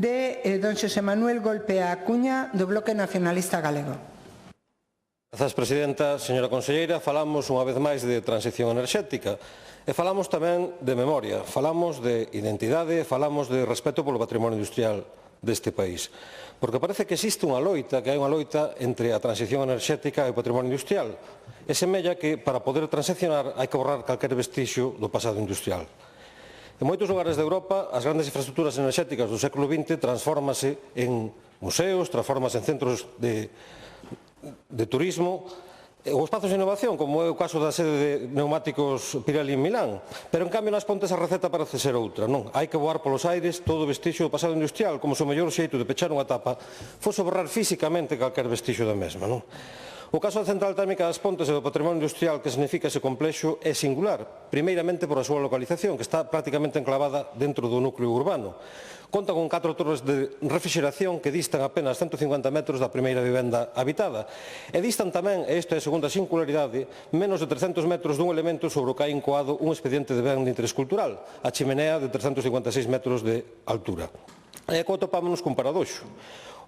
de don Xosé Manuel Golpe Acuña, do Bloque Nacionalista Galego. Grazas, Presidenta. Señora Conselleira, falamos unha vez máis de transición enerxética e falamos tamén de memoria, falamos de identidade, falamos de respeto polo patrimonio industrial deste país. Porque parece que existe unha loita, que hai unha loita entre a transición enerxética e o patrimonio industrial. E semella que para poder transicionar hai que borrar calquer vestixio do pasado industrial. En moitos lugares de Europa, as grandes infraestructuras enerxéticas do século XX transfórmase en museos, transfórmase en centros de turismo ou espazos de innovación, como é o caso da sede de neumáticos Pirelli en Milán. Pero, en cambio, nas Pontes a receta parece ser outra, non? Hai que voar polos aires todo o vestixio do pasado industrial, como se o mellor xeito de pechar unha tapa fose borrar físicamente calquer vestixio da mesma, non? O caso da central térmica das Pontes e do patrimonio industrial que significa ese complexo é singular, primeiramente por a súa localización, que está prácticamente enclavada dentro do núcleo urbano. Conta con 4 torres de refrigeración que distan apenas 150 metros da primeira vivenda habitada. E distan tamén, e esta é a segunda singularidade, menos de 300 metros dun elemento sobre o que hai incoado un expediente de ben de interés cultural, a chimenea de 356 metros de altura. E co topámonos cun paradoxo.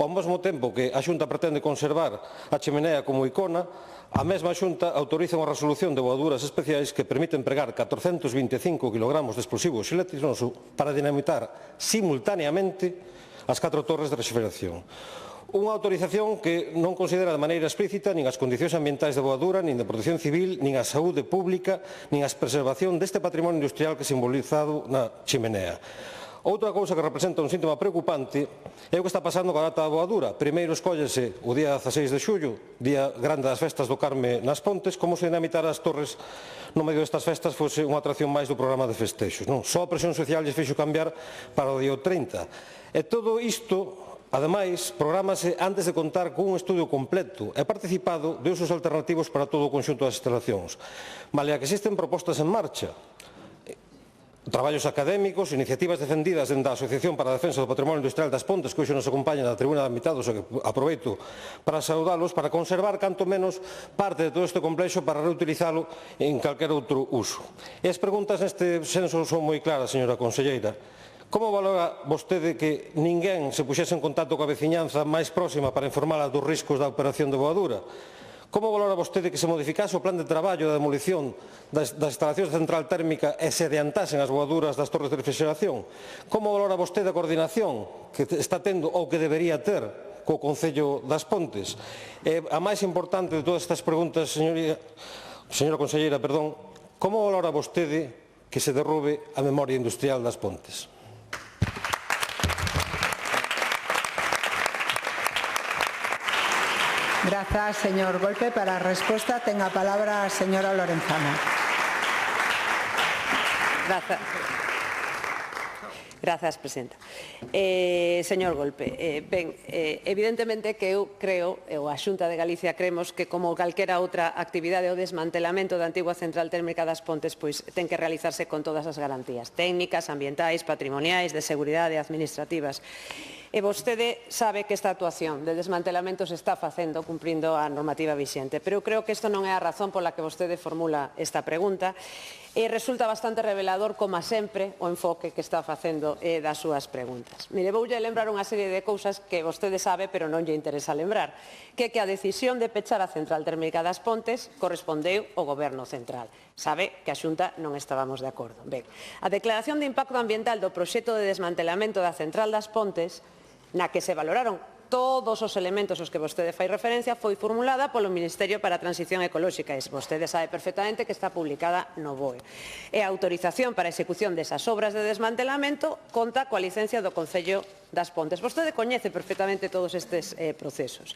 Ao mesmo tempo que a Xunta pretende conservar a chimenea como icona, a mesma Xunta autoriza unha resolución de voaduras especiais que permite empregar 425 kg de explosivos xelatinoso para dinamitar simultaneamente as 4 torres de refrigeración. Unha autorización que non considera de maneira explícita nin as condicións ambientais de voadura, nin de protección civil, nin a saúde pública, nin a preservación deste patrimonio industrial que é simbolizado na chimenea. Outra cousa que representa un síntoma preocupante é o que está pasando coa data da voadura. Primeiro escóllese o día 16 de xullo, día grande das festas do Carme nas Pontes, como se dinamitar as torres no medio destas festas fose unha atracción máis do programa de festexos. Non? Só a presión social lles fixo cambiar para o día 30. E todo isto, ademais, prográmase antes de contar con un estudio completo e participado de usos alternativos para todo o conxunto das instalacións. Malia que existen propostas en marcha, traballos académicos, iniciativas defendidas dentro da Asociación para a Defensa do Patrimonio Industrial das Pontes, que hoxe nos acompaña na tribuna de invitados, e que aproveito para saudalos, para conservar canto menos parte de todo este complexo para reutilizalo en calquer outro uso. E as preguntas neste senso son moi claras, señora Conselleira. Como valora vostede que ninguén se puxese en contacto coa veciñanza máis próxima para informarla dos riscos da operación de voadura? Como valora vostede que se modificase o plan de traballo da demolición das instalacións de central térmica e se adiantasen as voaduras das torres de refrigeración? Como valora vostede a coordinación que está tendo ou que debería ter co Concello das Pontes? E a máis importante de todas estas preguntas, señora Conselleira, como valora vostede que se derrube a memoria industrial das Pontes? Grazas, señor Golpe. Para a resposta ten a palabra a señora Lorenzana. Grazas, Presidenta. Señor Golpe, evidentemente que eu creo, ou a Xunta de Galicia cremos que como calquera outra actividade o desmantelamento da antigua central térmica das Pontes pois ten que realizarse con todas as garantías técnicas, ambientais, patrimoniais, de seguridade, administrativas. E vostede sabe que esta actuación de desmantelamento se está facendo cumprindo a normativa vixente, pero eu creo que isto non é a razón pola que vostede formula esta pregunta e resulta bastante revelador, como sempre, o enfoque que está facendo das súas preguntas. Mire, voulle lembrar unha serie de cousas que vostede sabe, pero non lle interesa lembrar, que a decisión de pechar a central térmica das Pontes correspondeu ao Goberno central. Sabe que a Xunta non estábamos de acordo. Ben, a declaración de impacto ambiental do proxecto de desmantelamento da central das Pontes, na que se valoraron todos os elementos aos que vostede fai referencia, foi formulada polo Ministerio para a Transición Ecolóxica e vostede sabe perfectamente que está publicada no BOE. E a autorización para a execución desas obras de desmantelamento conta coa licencia do Concello das Pontes. Vostede coñece perfectamente todos estes procesos.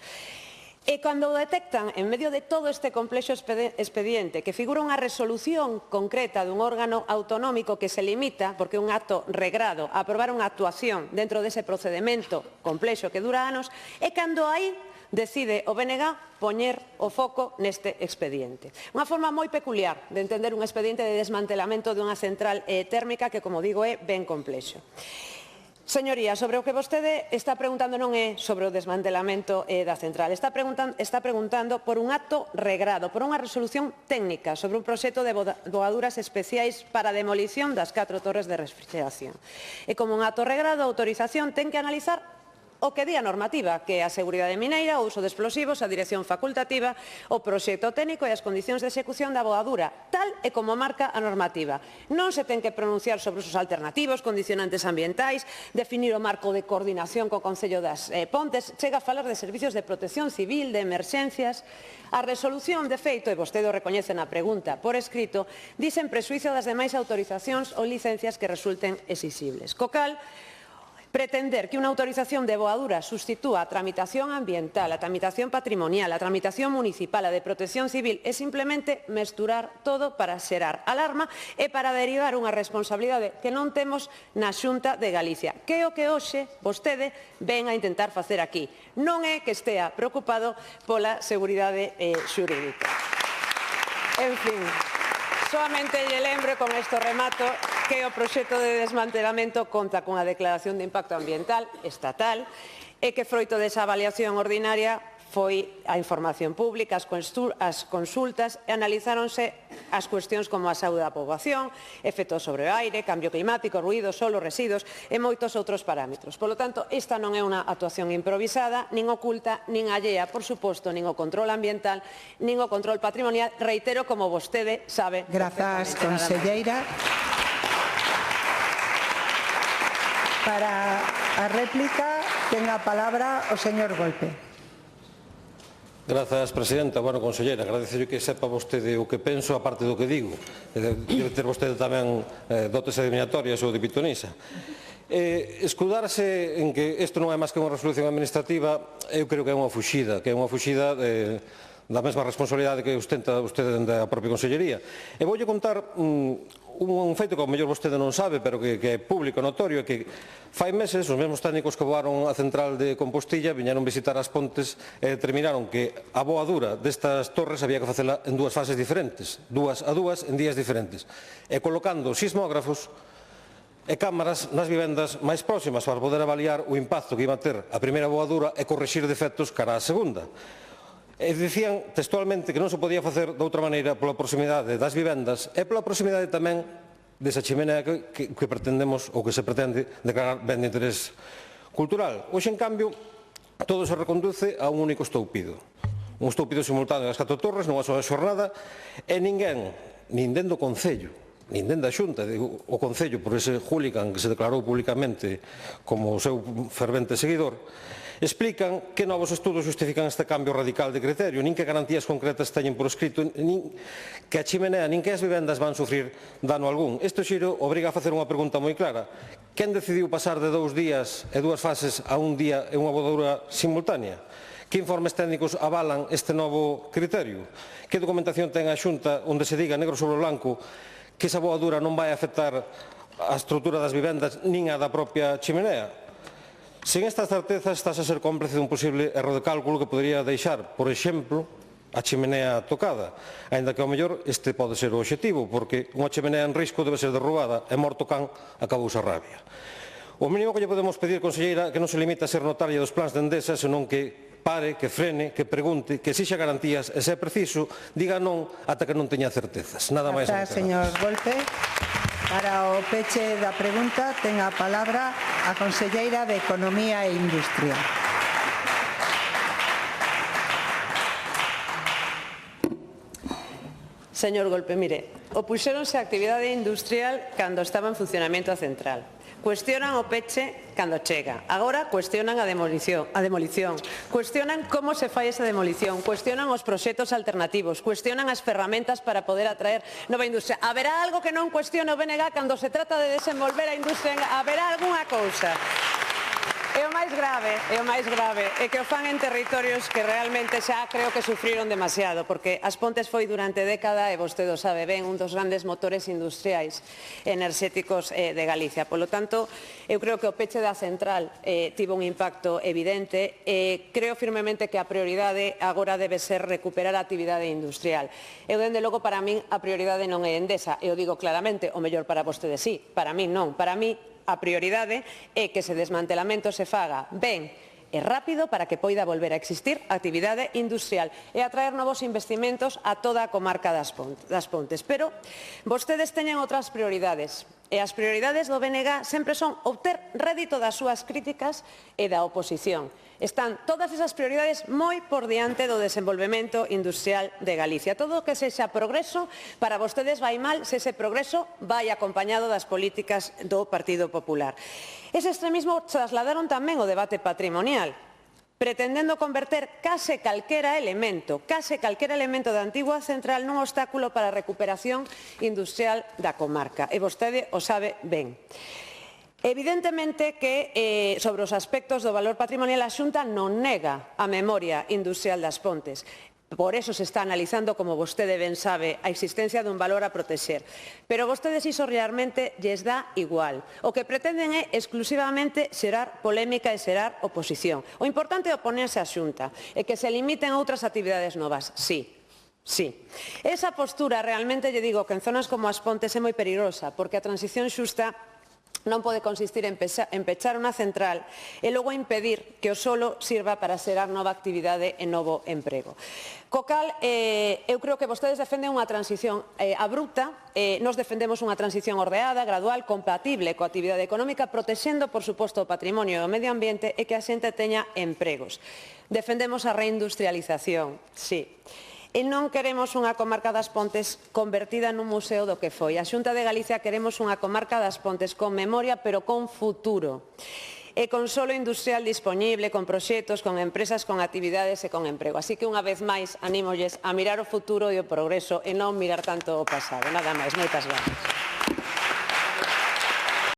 E cando detectan, en medio de todo este complexo expediente, que figura unha resolución concreta dun órgano autonómico que se limita, porque é un acto regrado, a aprobar unha actuación dentro dese procedimento complexo que dura anos, é cando aí decide o BNG poñer o foco neste expediente. Unha forma moi peculiar de entender un expediente de desmantelamento dunha central térmica que, como digo, é ben complexo. Señoría, sobre o que vostede está preguntando non é sobre o desmantelamento da central. Está preguntando por un acto regrado, por unha resolución técnica sobre un proxecto de voaduras especiais para a demolición das 4 torres de refrigeración. E como un acto regrado, a autorización ten que analizar o que di a normativa, que é a seguridade mineira, o uso de explosivos, a dirección facultativa, o proxecto técnico e as condicións de execución da voadura, tal e como marca a normativa. Non se ten que pronunciar sobre usos alternativos, condicionantes ambientais, definir o marco de coordinación co Concello das Pontes, chega a falar de servicios de protección civil, de emerxencias. A resolución, de feito, e vostede o recoñece na pregunta por escrito, dise en presuizo das demais autorizacións ou licencias que resulten exixibles. Co cal, pretender que unha autorización de voadura sustitúa a tramitación ambiental, a tramitación patrimonial, a tramitación municipal, a de protección civil, é simplemente mesturar todo para xerar alarma e para derivar unha responsabilidade que non temos na Xunta de Galicia, que é o que hoxe vostede ven a intentar facer aquí. Non é que estea preocupado pola seguridade xurídica. En fin, soamente lle lembro, con isto remato, que o proxecto de desmantelamento conta cunha declaración de impacto ambiental estatal e que froito desa avaliación ordinaria foi a información pública, as consultas e analizáronse as cuestións como a saúde da poboación, efectos sobre o aire, cambio climático, ruído, solo, residuos e moitos outros parámetros. Polo tanto, esta non é unha actuación improvisada, nin oculta, nin allea, por suposto, nin o control ambiental, nin o control patrimonial, reitero, como vostede sabe. Grazas, conselleira. Para a réplica, ten a palabra o señor Golpe. Grazas, presidenta. Bueno, conselleira, agradecerlle que sepa vostede o que penso, a parte do que digo. Debe ter vostede tamén dotes adivinhatorias ou de pitonisa. Escudarse en que isto non é máis que unha resolución administrativa, eu creo que é unha fuxida, da mesma responsabilidade que ostenta vostede dende a propia consellería. E voulle contar un feito que ao mellor vostede non sabe, pero que é público, notorio, é que fai meses os mesmos técnicos que voaron a central de Compostilla viñeron visitar as Pontes e determinaron que a voadura destas torres había que facela en dúas fases diferentes, dúas a dúas en días diferentes, e colocando sismógrafos e cámaras nas vivendas máis próximas para poder avaliar o impacto que iba a ter a primeira voadura e corrixir defectos cara á segunda. E dicían textualmente que non se podía facer de outra maneira pola proximidade das vivendas e pola proximidade tamén desa chimenea que pretendemos ou que se pretende declarar ben de interés cultural. Hoxe, en cambio, todo se reconduce a un único estoupido. Un estoupido simultáneo das 4 torres nunha sola xornada e ninguén, nin dentro do Concello, nin dentro da Xunta, o Concello por ese hooligan que se declarou públicamente como o seu fervente seguidor, explican que novos estudos justifican este cambio radical de criterio, nin que garantías concretas teñen por escrito, nin que a chimenea, nin que as vivendas van sufrir dano algún. Este xiro obriga a facer unha pregunta moi clara. Quen decidiu pasar de 2 días e 2 fases a un día e unha voadura simultánea? Que informes técnicos avalan este novo criterio? Que documentación ten a Xunta onde se diga negro sobre blanco que esa voadura non vai afectar a estrutura das vivendas nin a da propia chimenea? Sen estas certezas, estás a ser cómplice dun posible erro de cálculo que podría deixar, por exemplo, a chimenea tocada, aínda que ao mellor este pode ser o obxectivo, porque unha chimenea en risco debe ser derrubada e morto can acabouse a rabia. O mínimo que lle podemos pedir, conselleira, que non se limite a ser notaria dos plans de Endesa, senón que pare, que frene, que pregunte, que exixa garantías e, se é preciso, diga non ata que non teña certezas. Nada máis. Grazas, señor Golpe. Para o peche da pregunta ten a palabra a conselleira de Economía e Industria. Señor Golpe, mire, opuxéronse a actividade industrial cando estaba en funcionamento a central. Cuestionan o peche cando chega. Agora cuestionan a demolición. Cuestionan como se fai esa demolición. Cuestionan os proxectos alternativos. Cuestionan as ferramentas para poder atraer nova industria. Haberá algo que non cuestione o BNG cando se trata de desenvolver a industria? Haberá algunha cousa? E o máis grave é que o fan en territorios que realmente xa creo que sufriron demasiado, porque As Pontes foi durante década, e vostede o sabe ben, un dos grandes motores industriais enerxéticos de Galicia. Polo tanto, eu creo que o peche da central tivo un impacto evidente e creo firmemente que a prioridade agora debe ser recuperar a actividade industrial. Eu, dende logo, para min, a prioridade non é Endesa, e o digo claramente, o mellor para vostede sí, para min non. Para min, a prioridade é que ese desmantelamento se faga ben e rápido para que poida volver a existir actividade industrial e atraer novos investimentos a toda a comarca das Pontes. Pero vostedes teñen outras prioridades e as prioridades do BNG sempre son obter rédito das súas críticas e da oposición. Están todas esas prioridades moi por diante do desenvolvemento industrial de Galicia. Todo o que sexa progreso, para vostedes vai mal se ese progreso vai acompañado das políticas do Partido Popular. Ese extremismo trasladaron tamén o debate patrimonial, pretendendo converter case calquera elemento da antigua central nun obstáculo para a recuperación industrial da comarca. E vostede o sabe ben. Evidentemente que sobre os aspectos do valor patrimonial a Xunta non nega a memoria industrial das Pontes. Por eso se está analizando, como vostede ben sabe, a existencia dun valor a protexer. Pero vostedes iso realmente lles dá igual. O que pretenden é exclusivamente xerar polémica e xerar oposición. O importante é oponerse á Xunta e que se limiten a outras actividades novas. Sí. Sí. Esa postura realmente, lle digo, que en zonas como as Pontes é moi perigosa, porque a transición xusta non pode consistir en pechar unha central e logo impedir que o solo sirva para xerar nova actividade e novo emprego. Co cal, eu creo que vostedes defenden unha transición abrupta, nos defendemos unha transición ordeada, gradual, compatible coa actividade económica, protexendo, por suposto, o patrimonio e o medio ambiente e que a xente teña empregos. Defendemos a reindustrialización, sí. E non queremos unha comarca das Pontes convertida nun museo do que foi. A Xunta de Galicia queremos unha comarca das Pontes con memoria, pero con futuro. E con solo industrial dispoñible, con proxectos, con empresas, con actividades e con emprego. Así que, unha vez máis, anímolles a mirar o futuro e o progreso e non mirar tanto o pasado. Nada máis. Moitas gracias.